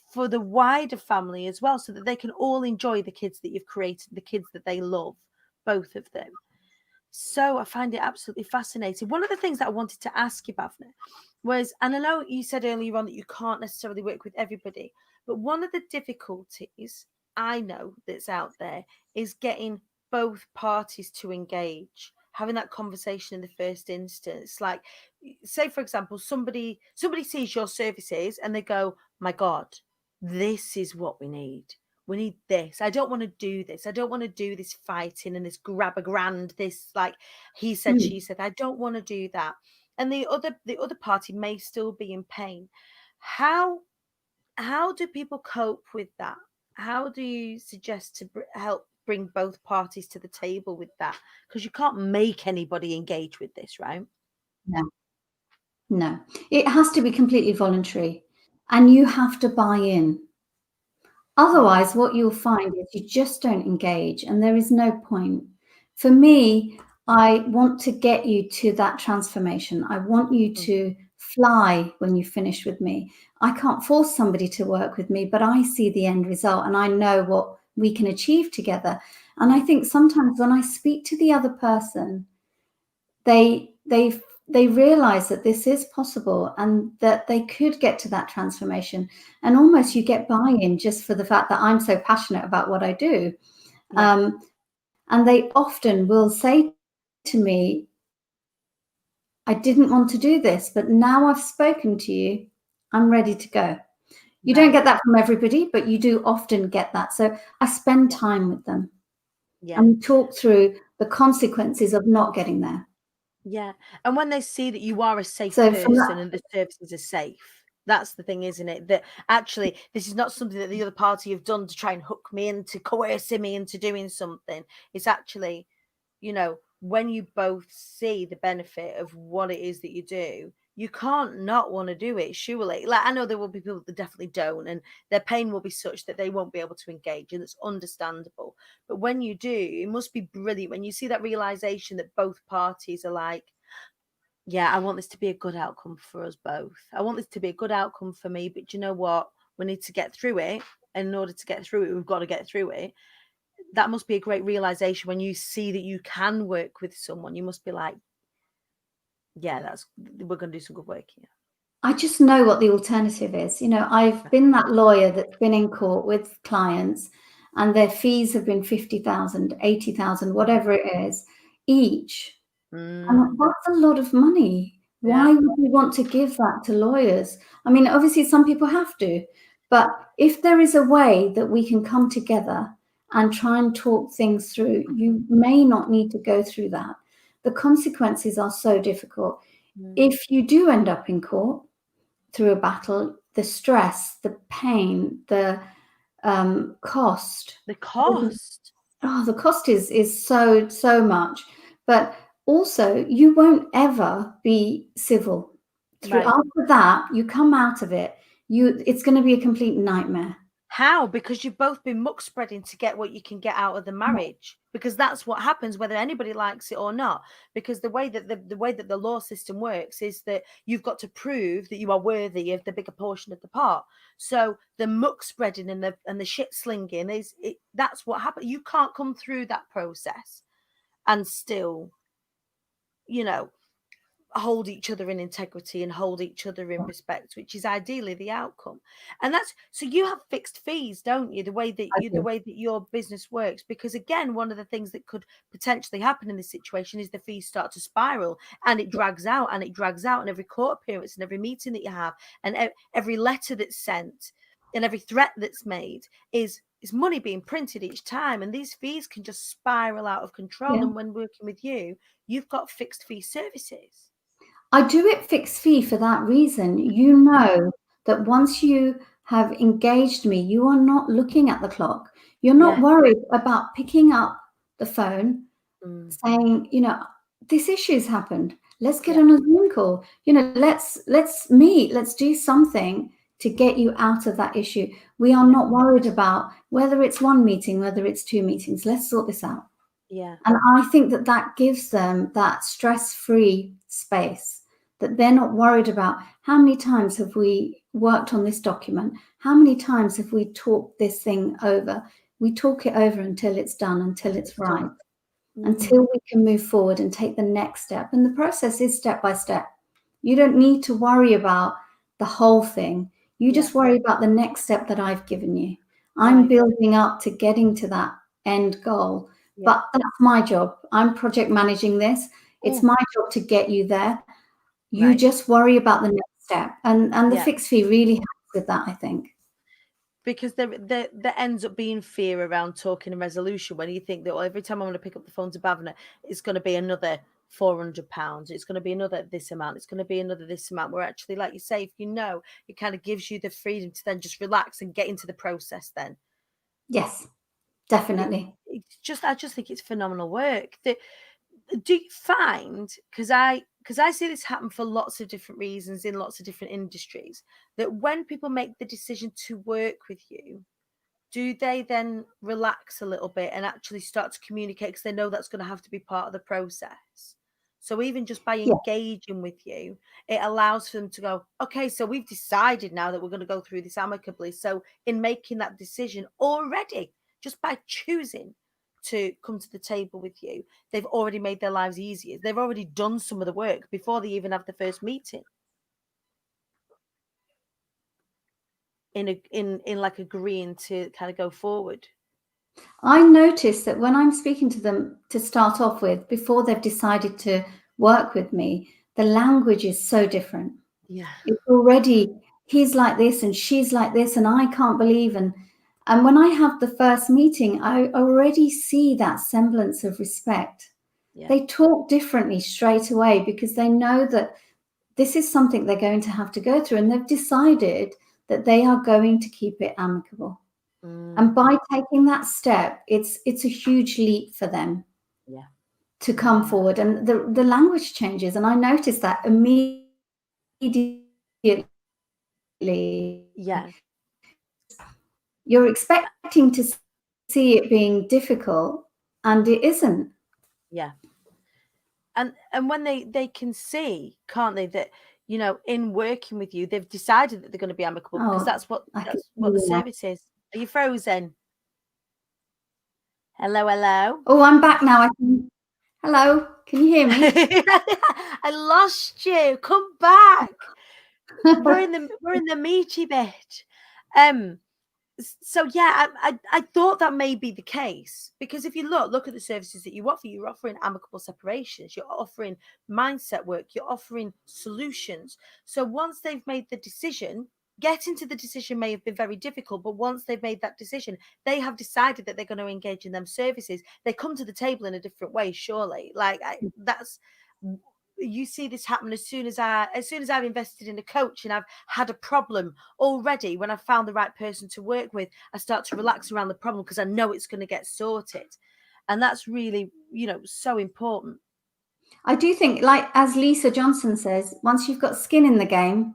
for the wider family as well, so that they can all enjoy the kids that you've created, the kids that they love, both of them. So I find it absolutely fascinating. One of the things that I wanted to ask you, Bhavna, was, and I know you said earlier on that you can't necessarily work with everybody, but one of the difficulties I know that's out there is getting both parties to engage, having that conversation in the first instance. Like, say for example, somebody sees your services and they go, my God, this is what we need. We need this. I don't want to do this. I don't want to do this fighting and this grab a grand, this like he said, mm. she said. I don't want to do that. And the other party may still be in pain. How do people cope with that? How do you suggest to help bring both parties to the table with that? Because you can't make anybody engage with this, right? No, no, it has to be completely voluntary, and you have to buy in. Mm, Otherwise, what you'll find is you just don't engage, and there is no point. For yeah. me, I want to get you to that transformation. I want you Mm, to fly when you finish with me. I can't force somebody to work with me, but I see the end result and I know what we can achieve together. And I think sometimes when I speak to the other person, they realize that this is possible and that they could get to that transformation. And almost you get buy-in just for the fact that I'm so passionate about what I do. Yeah. And they often will say to me, I didn't want to do this, but now I've spoken to you, I'm ready to go. You don't Right. get that from everybody, but you do often get that. So I spend time with them Yeah. and talk through the consequences of not getting there. Yeah. And when they see that you are a safe So from person that, and the services are safe, that's the thing, isn't it? That actually this is not something that the other party have done to try and hook me into, coercing me into doing something. It's actually, when you both see the benefit of what it is that you do, you can't not want to do it, surely. Like, I know there will be people that definitely don't, and their pain will be such that they won't be able to engage, and it's understandable. But when you do, it must be brilliant when you see that realization that both parties are like, yeah, I want this to be a good outcome for us both. I want this to be a good outcome for me, but you know what? We need to get through it. And in order to get through it, we've got to get through it. That must be a great realization when you see that you can work with someone. You must be like, yeah, we're going to do some good work here. I just know what the alternative is. I've been that lawyer that's been in court with clients and their fees have been 50,000, 80,000, whatever it is, each. And that's a lot of money. Why would we want to give that to lawyers? I mean, obviously some people have to, but if there is a way that we can come together and try and talk things through, you may not need to go through that. The consequences are so difficult. If you do end up in court through a battle, the stress, the pain, the cost. The cost. The cost is so much. But also, you won't ever be civil. Right. After that, you come out of it, it's going to be a complete nightmare. How? Because you've both been muck spreading to get what you can get out of the marriage. Because that's what happens, whether anybody likes it or not. Because the way that the law system works is that you've got to prove that you are worthy of the bigger portion of the part. So the muck spreading and the shit slinging that's what happens. You can't come through that process and still, hold each other in integrity and hold each other in respect, which is ideally the outcome. And that's so you have fixed fees, don't you? The way that your business works, because again, one of the things that could potentially happen in this situation is the fees start to spiral and it drags out and it drags out, and every court appearance and every meeting that you have and every letter that's sent and every threat that's made is money being printed each time, and these fees can just spiral out of control. Yeah. And when working with you, you've got fixed fee services. I do it fixed fee for that reason. You know that once you have engaged me, you are not looking at the clock. You're not worried about picking up the phone, saying, this issue's happened. Let's get on a Zoom call. Let's meet. Let's do something to get you out of that issue. We are not worried about whether it's one meeting, whether it's two meetings. Let's sort this out. Yeah. And I think that gives them that stress-free space, that they're not worried about how many times have we worked on this document? How many times have we talked this thing over? We talk it over until it's done, until it's right, until we can move forward and take the next step. And the process is step by step. You don't need to worry about the whole thing. You just worry about the next step that I've given you. I'm building up to getting to that end goal. But that's my job. I'm project managing this. It's my job to get you there. You just worry about the next step. And the fixed fee really helps with that, I think. Because there ends up being fear around talking and resolution when you think that, well, every time I'm going to pick up the phone to Bhavna, it's going to be another £400. It's going to be another this amount. It's going to be another this amount. Where actually, like you say, if it kind of gives you the freedom to then just relax and get into the process then. Yes, definitely. I just think it's phenomenal work. Do you find, because I see this happen for lots of different reasons in lots of different industries, that when people make the decision to work with you, do they then relax a little bit and actually start to communicate, because they know that's going to have to be part of the process? So even just by engaging with you, it allows for them to go, okay, so we've decided now that we're going to go through this amicably. So in making that decision already, just by choosing to come to the table with you, they've already made their lives easier. They've already done some of the work before they even have the first meeting. In like agreeing to kind of go forward. I notice that when I'm speaking to them to start off with, before they've decided to work with me, the language is so different. Yeah. It's already, he's like this and she's like this, and I can't believe. And when I have the first meeting, I already see that semblance of respect. Yeah. They talk differently straight away because they know that this is something they're going to have to go through, and they've decided that they are going to keep it amicable. And by taking that step, it's a huge leap for them to come forward. And the language changes. And I noticed that immediately. Yeah. You're expecting to see it being difficult, and it isn't. Yeah. And when they can see, can't they, that, you know, in working with you, they've decided that they're going to be amicable, because that's what the service is. Are you frozen? Hello. Oh, I'm back now. Hello, can you hear me? I lost you. Come back. we're in the meaty bit. So yeah, I thought that may be the case, because if you look at the services that you offer, you're offering amicable separations, you're offering mindset work, you're offering solutions. So once they've made the decision, getting to the decision may have been very difficult, but once they've made that decision, they have decided that they're going to engage in them services. They come to the table in a different way, surely. Like that's, you see this happen as soon as I've invested in a coach and I've had a problem already. When I've found the right person to work with, I start to relax around the problem because I know it's going to get sorted. And that's really, you know, so important. I do think, like as Lisa Johnson says, once you've got skin in the game,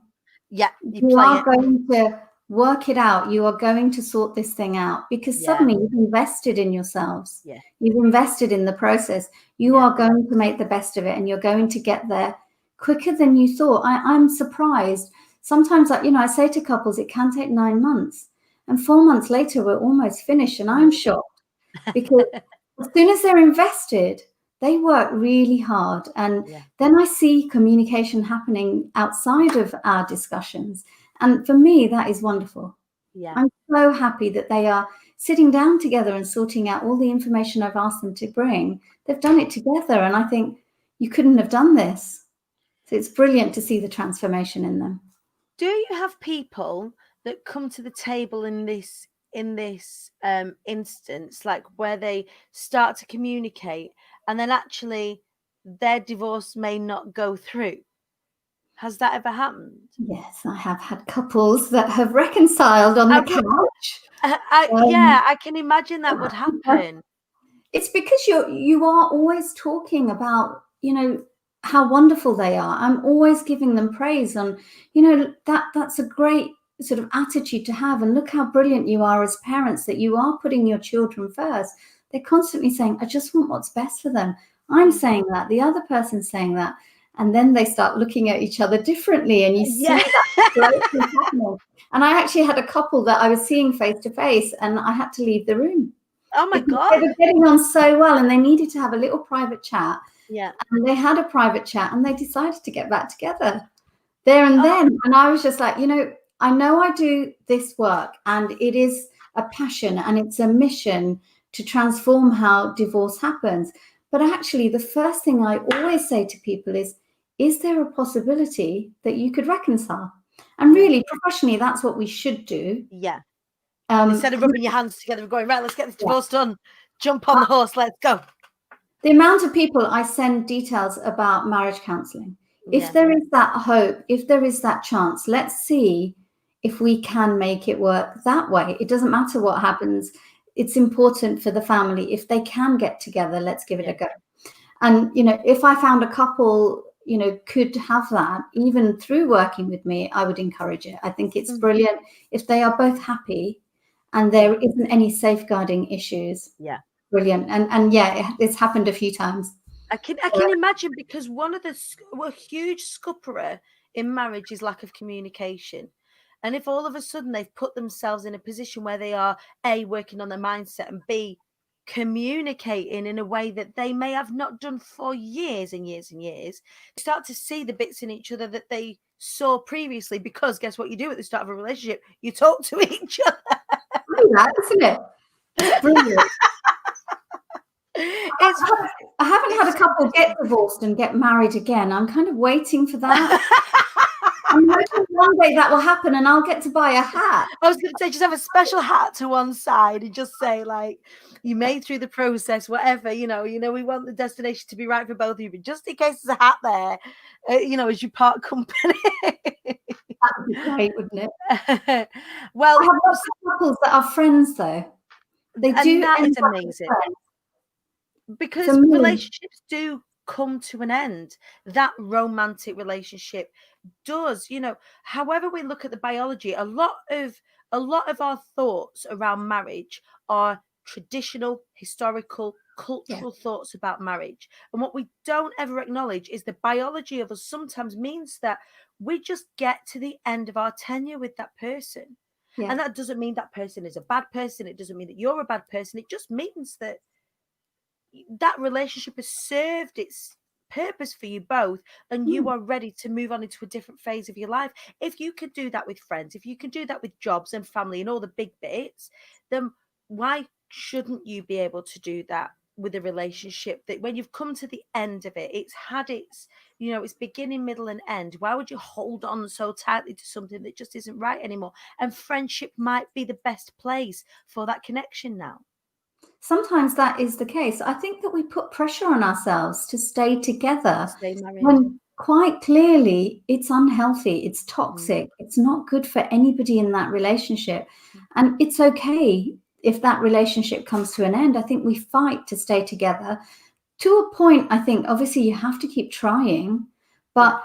you are going to work it out. You are going to sort this thing out, because suddenly you've invested in yourselves. You've invested in the process. You are going to make the best of it, and you're going to get there quicker than you thought. I'm surprised. Sometimes, you know, I say to couples, it can take 9 months, and 4 months later, we're almost finished. And I'm shocked, because as soon as they're invested, they work really hard. And then I see communication happening outside of our discussions. And for me, that is wonderful. I'm so happy that they are sitting down together and sorting out all the information I've asked them to bring. They've done it together. And I think you couldn't have done this. So it's brilliant to see the transformation in them. Do you have people that come to the table in this instance, like where they start to communicate and then actually their divorce may not go through? Has that ever happened? Yes, I have had couples that have reconciled on the couch. I can imagine that would happen. It's because you are always talking about, you know, how wonderful they are. I'm always giving them praise on, you know, that's a great sort of attitude to have. And look how brilliant you are as parents, that you are putting your children first. They're constantly saying, I just want what's best for them. I'm saying that, the other person's saying that. And then they start looking at each other differently, and you see that happening. And I actually had a couple that I was seeing face to face, and I had to leave the room. Oh my God. They were getting on so well, and they needed to have a little private chat. Yeah. And they had a private chat, and they decided to get back together there and then. And I was just like, you know I do this work, and it is a passion and it's a mission to transform how divorce happens. But actually, the first thing I always say to people is there a possibility that you could reconcile? And really, professionally, that's what we should do. Yeah. Instead of rubbing your hands together and going, right, let's get this divorce done. Jump on the horse, let's go. The amount of people I send details about marriage counselling, if there is that hope, if there is that chance, let's see if we can make it work that way. It doesn't matter what happens. It's important for the family. If they can get together, let's give it a go. And, you know, if I found a couple, you know, could have that, even through working with me, I would encourage it. I think it's brilliant if they are both happy and there isn't any safeguarding issues. Yeah. Brilliant. And yeah, it's happened a few times. I can imagine, because one of the huge scupperer in marriage is lack of communication. And if all of a sudden they've put themselves in a position where they are A, working on their mindset, and B, communicating in a way that they may have not done for years and years and years, you start to see the bits in each other that they saw previously, because guess what you do at the start of a relationship? You talk to each other. That, isn't it? It's brilliant. I haven't had a couple get divorced and get married again. I'm kind of waiting for that. I'm hoping one day that will happen and I'll get to buy a hat. I was going to say, just have a special hat to one side and just say, like, you made through the process, whatever, we want the destination to be right for both of you, but just in case there's a hat there, as you part company. That would be great, wouldn't it? Well, I have lots of couples that are friends, though. They do. That is amazing. Because relationships do come to an end. That romantic relationship does, however we look at the biology, a lot of our thoughts around marriage are traditional, historical, cultural thoughts about marriage. And what we don't ever acknowledge is the biology of us sometimes means that we just get to the end of our tenure with that person. Yeah. And that doesn't mean that person is a bad person. It doesn't mean that you're a bad person. It just means that relationship has served its purpose for you both, and you are ready to move on into a different phase of your life. If you can do that with friends, if you can do that with jobs and family and all the big bits, then why shouldn't you be able to do that with a relationship that when you've come to the end of it, it's had its, its beginning, middle and end? Why would you hold on so tightly to something that just isn't right anymore? And friendship might be the best place for that connection now. Sometimes that is the case. I think that we put pressure on ourselves to stay together, stay married, when quite clearly it's unhealthy, it's toxic, it's not good for anybody in that relationship. And it's okay if that relationship comes to an end. I think we fight to stay together to a point. I think obviously you have to keep trying, but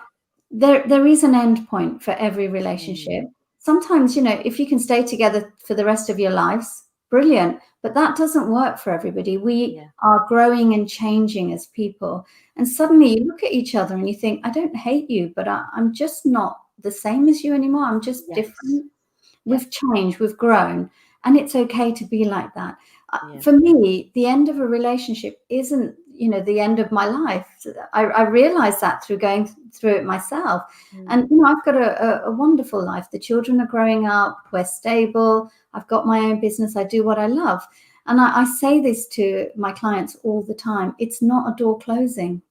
there is an end point for every relationship. Sometimes, if you can stay together for the rest of your lives, brilliant. But that doesn't work for everybody. We are growing and changing as people. And suddenly you look at each other and you think, I don't hate you, but I'm just not the same as you anymore. I'm just different. We've changed, we've grown. And it's okay to be like that. For me, the end of a relationship isn't, the end of my life. I realized that through going through it myself. And, I've got a wonderful life. The children are growing up. We're stable. I've got my own business. I do what I love. And I say this to my clients all the time. It's not a door closing.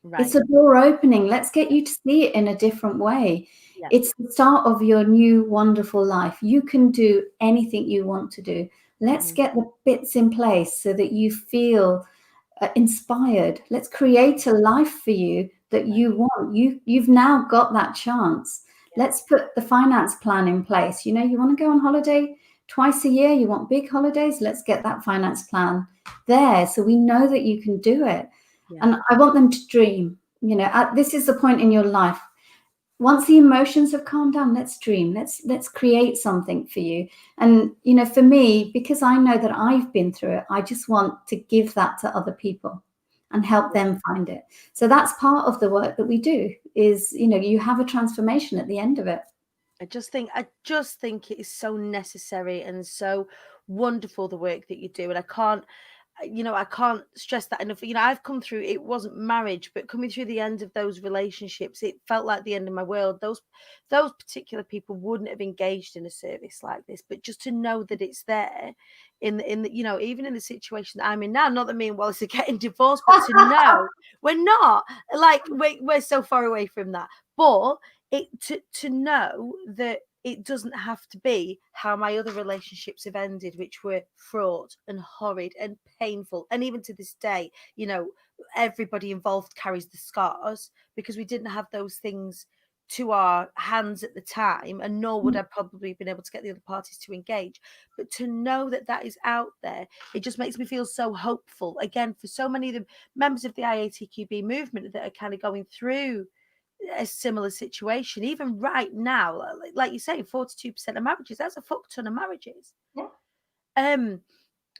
Right. It's a door opening. Let's get you to see it in a different way. Yeah. It's the start of your new wonderful life. You can do anything you want to do. Let's get the bits in place so that you feel inspired. Let's create a life for you that you want. You've now got that chance. Let's put the finance plan in place. You want to go on holiday twice a year. You want big holidays. Let's get that finance plan there so we know that you can do it. And I want them to dream. This is the point in your life. Once the emotions have calmed down, let's dream. Let's create something for you. And, for me, because I know that I've been through it, I just want to give that to other people and help them find it. So that's part of the work that we do is, you have a transformation at the end of it. I just think it is so necessary and so wonderful, the work that you do. And I can't stress that enough. I've come through, it wasn't marriage, but coming through the end of those relationships, it felt like the end of my world. Those particular people wouldn't have engaged in a service like this, but just to know that it's there in the even in the situation that I'm in now, not that me and Wallace are getting divorced, but to know we're not, like, we're so far away from that, but to know that it doesn't have to be how my other relationships have ended, which were fraught and horrid and painful. And even to this day, everybody involved carries the scars because we didn't have those things to our hands at the time, and nor would I probably been able to get the other parties to engage. But to know that that is out there, it just makes me feel so hopeful. Again, for so many of the members of the IATQB movement that are kind of going through a similar situation, even right now, like you say, 42% of marriages, that's a fuck ton of marriages.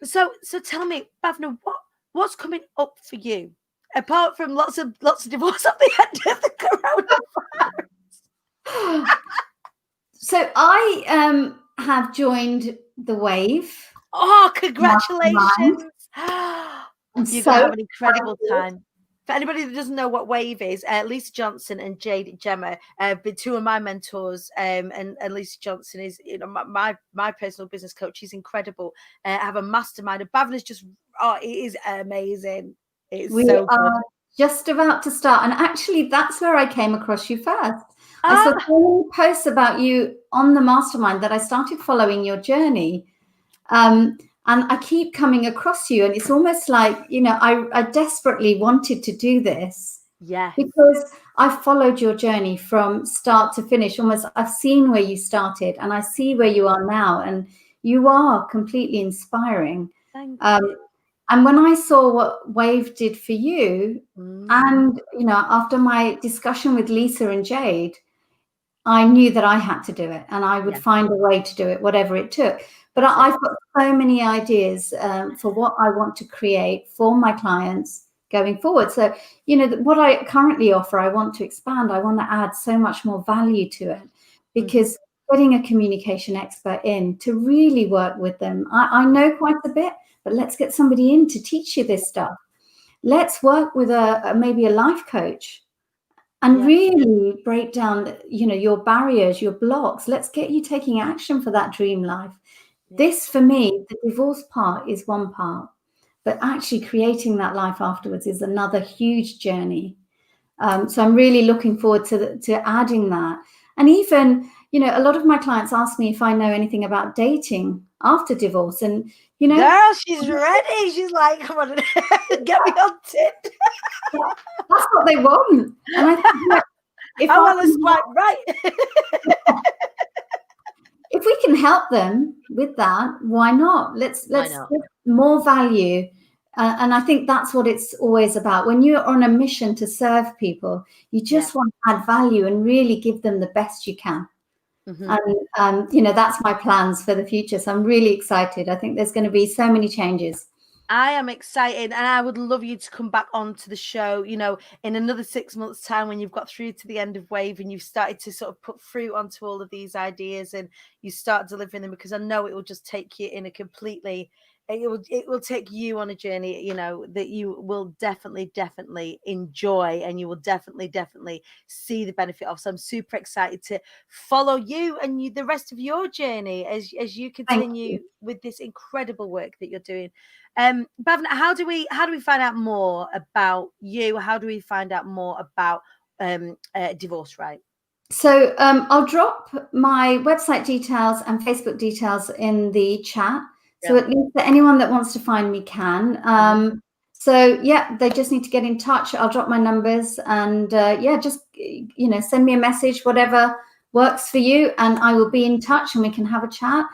So tell me, Bhavna, what's coming up for you apart from lots of divorce at the end of the coronavirus? So I have joined the Wave Oh, Mastermind. congratulations. I'm You're going to so have an incredible excited. time. For anybody that doesn't know what Wave is, Lisa Johnson and Jade Gemma have been two of my mentors. And Lisa Johnson is, you know, my personal business coach. She's incredible. I have a mastermind. And Bhavna's just, it is amazing. It's We so good. are just about to start. And actually, that's where I came across you first. I saw Ah, so many posts about you on the mastermind that I started following your journey. And I keep coming across you. And it's almost like, you know, I desperately wanted to do this yes. because I followed your journey from start to finish. Almost, I've seen where you started and I see where you are now. And you are completely inspiring. Thank Um, you. and when I saw what Wave did for you, Mm, and, you know, after my discussion with Lisa and Jade, I knew that I had to do it and I would yeah. find a way to do it, whatever it took. But That's it. I've got so many ideas for what I want to create for my clients going forward. So, you know, what I currently offer, I want to expand. I want to add so much more value to it because getting a communication expert in to really work with them, I know quite a bit, but let's get somebody in to teach you this stuff. Let's work with maybe a life coach and Yeah. really break down, you know, your barriers, your blocks. Let's get you taking action for that dream life. Yeah. This, for me, the divorce part is one part, but actually creating that life afterwards is another huge journey. So I'm really looking forward to adding that. And even, you know, a lot of my clients ask me if I know anything about dating after divorce. And, you know, Girl, she's ready. She's like, come on, get me on Tinder. that's what they want. And I think, yeah, if I I want to can swipe right. if we can help them with that, why not? Let's Why not? give more value. And I think that's what it's always about. When you're on a mission to serve people, you just want to add value and really give them the best you can. And you know, that's my plans for the future. So I'm really excited. I think there's going to be so many changes. I am excited, and I would love you to come back onto the show, you know, in another 6 months' time when you've got through to the end of Wave and you've started to sort of put fruit onto all of these ideas and you start delivering them, because I know it will just take you in a completely, it will take you on a journey, you know, that you will definitely enjoy, and you will definitely see the benefit of. So I'm super excited to follow you and the rest of your journey as you continue with this incredible work that you're doing. Bhavna, how do we find out more about you? How do we find out more about Divorce Right? So I'll drop my website details and Facebook details in the chat. So Yeah. at least anyone that wants to find me can. So yeah, they just need to get in touch. I'll drop my numbers and yeah, just, you know, send me a message, whatever works for you, and I will be in touch and we can have a chat.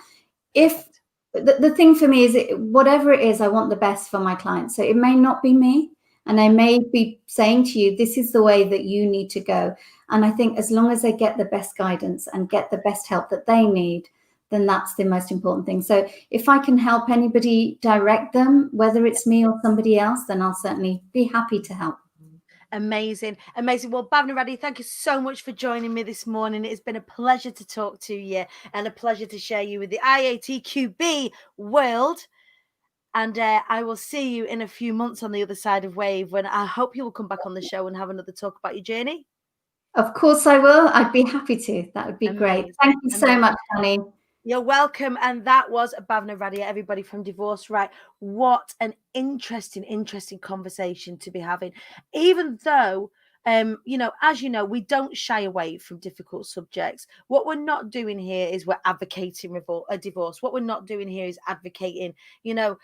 If the thing for me is whatever it is, I want the best for my clients. So it may not be me, and I may be saying to you, this is the way that you need to go. And I think as long as they get the best guidance and get the best help that they need, then that's the most important thing. So if I can help anybody direct them, whether it's me or somebody else, then I'll certainly be happy to help. Amazing. Well, Bhavna Radia, thank you so much for joining me this morning. It has been a pleasure to talk to you and a pleasure to share you with the IATQB world. And I will see you in a few months on the other side of Wave, when I hope you will come back on the show and have another talk about your journey. Of course I will. I'd be happy to. That would be great. Amazing. Thank you so much, Dani. You're welcome. And that was Bhavna Radia, everybody from Divorce Right. What an interesting conversation to be having. Even though, you know, as you know, we don't shy away from difficult subjects. What we're not doing here is we're advocating a divorce. What we're not doing here is advocating, you know,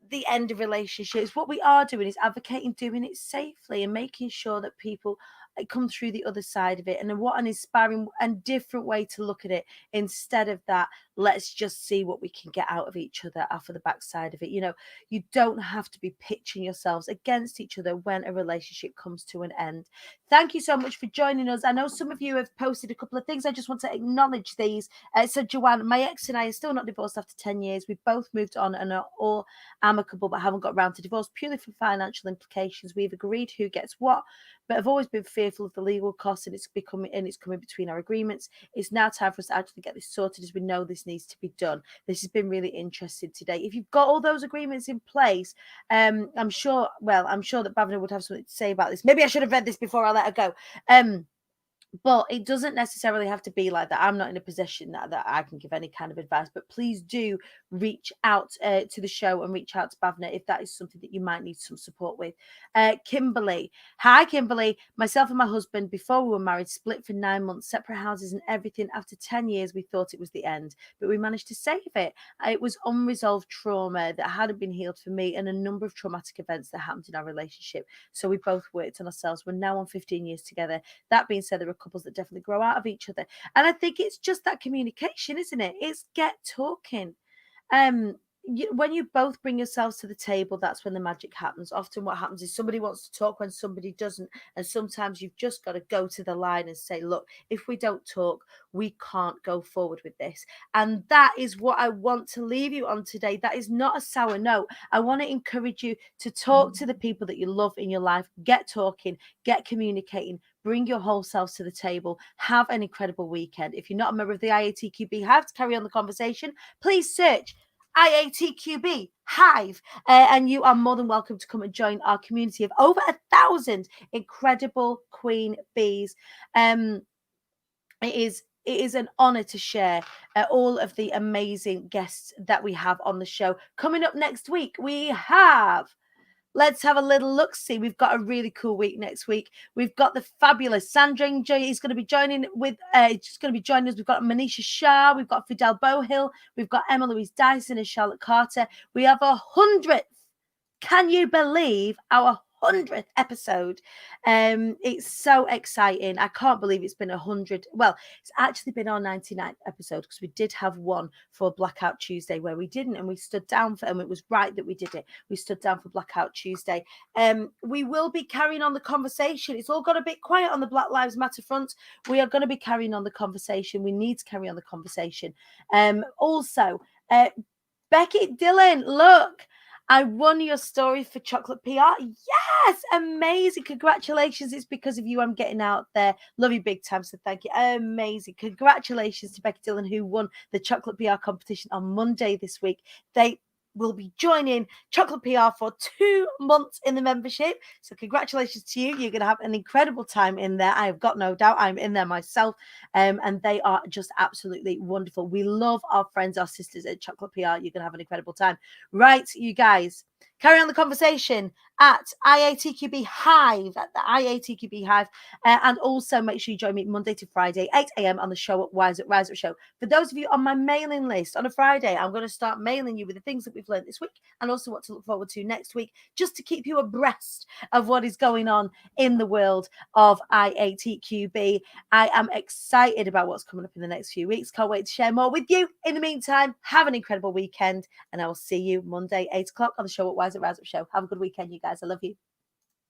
the end of relationships. What we are doing is advocating doing it safely and making sure that people come through the other side of it. And what an inspiring and different way to look at it, instead of that let's just see what we can get out of each other after the backside of it. You know, you don't have to be pitching yourselves against each other when a relationship comes to an end. Thank you so much for joining us. I know some of you have posted a couple of things. I just want to acknowledge these. So Joanne, my ex and I are still not divorced after 10 years. We've both moved on and are all amicable, but haven't got around to divorce purely for financial implications. We've agreed who gets what, but have always been fearful of the legal costs, and it's coming between our agreements. It's now time for us to actually get this sorted, as we know this needs to be done. This has been really interesting today. If you've got all those agreements in place, I'm sure that Bhavna would have something to say about this. Maybe I should have read this before I let her go. But it doesn't necessarily have to be like that. I'm not in a position that I can give any kind of advice, but please do reach out to the show and reach out to Bhavna if that is something that you might need some support with. Kimberly. Hi, Kimberly. Myself and my husband, before we were married, split for 9 months, separate houses and everything. After 10 years, we thought it was the end, but we managed to save it. It was unresolved trauma that hadn't been healed for me and a number of traumatic events that happened in our relationship. So we both worked on ourselves. We're now on 15 years together. That being said, there are couples that definitely grow out of each other, and I think it's just that communication, isn't it? It's get talking. When you both bring yourselves to the table, that's when the magic happens. Often what happens is somebody wants to talk when somebody doesn't, and sometimes you've just got to go to the line and say, look, if we don't talk, we can't go forward with this. And that is what I want to leave you on today. That is not a sour note. I want to encourage you to talk to the people that you love in your life. Get talking, get communicating, bring your whole selves to the table. Have an incredible weekend. If you're not a member of the IATQB Hive, to carry on the conversation, please search IATQB Hive, and you are more than welcome to come and join our community of over 1,000 incredible queen bees. It is an honor to share all of the amazing guests that we have on the show. Coming up next week, we have, let's have a little look. See, we've got a really cool week next week. We've got the fabulous Sandra is going to be joining with. She's going to be joining us. We've got Manisha Shah. We've got Fidel Bohill. We've got Emma Louise Dyson and Charlotte Carter. We have 100th. Can you believe our 100th episode? It's so exciting. I can't believe it's been 100. Well, it's actually been our 99th episode, because we did have one for Blackout Tuesday where we didn't, and we stood down for, and it was right that we did it. We stood down for Blackout Tuesday. We will be carrying on the conversation. It's all got a bit quiet on the Black Lives Matter front. We are going to be carrying on the conversation. We need to carry on the conversation. Also, Becky Dillon, look, I won your story for Chocolate PR. Yes, amazing. Congratulations. It's because of you I'm getting out there. Love you big time, so thank you. Amazing. Congratulations to Becky Dillon, who won the Chocolate PR competition on Monday this week. They will be joining Chocolate PR for 2 months in the membership. So congratulations to you. You're going to have an incredible time in there. I have got no doubt. I'm in there myself. And they are just absolutely wonderful. We love our friends, our sisters at Chocolate PR. You're going to have an incredible time. Right, you guys. Carry on the conversation at IATQB Hive, at the IATQB Hive. And also make sure you join me Monday to Friday, 8 a.m. on the show at Rise Up Show. For those of you on my mailing list, on a Friday, I'm going to start mailing you with the things that we've learned this week and also what to look forward to next week, just to keep you abreast of what is going on in the world of IATQB. I am excited about what's coming up in the next few weeks. Can't wait to share more with you. In the meantime, have an incredible weekend, and I will see you Monday, 8 o'clock on the show at Rise Up Show. Have a good weekend, you guys. I love you.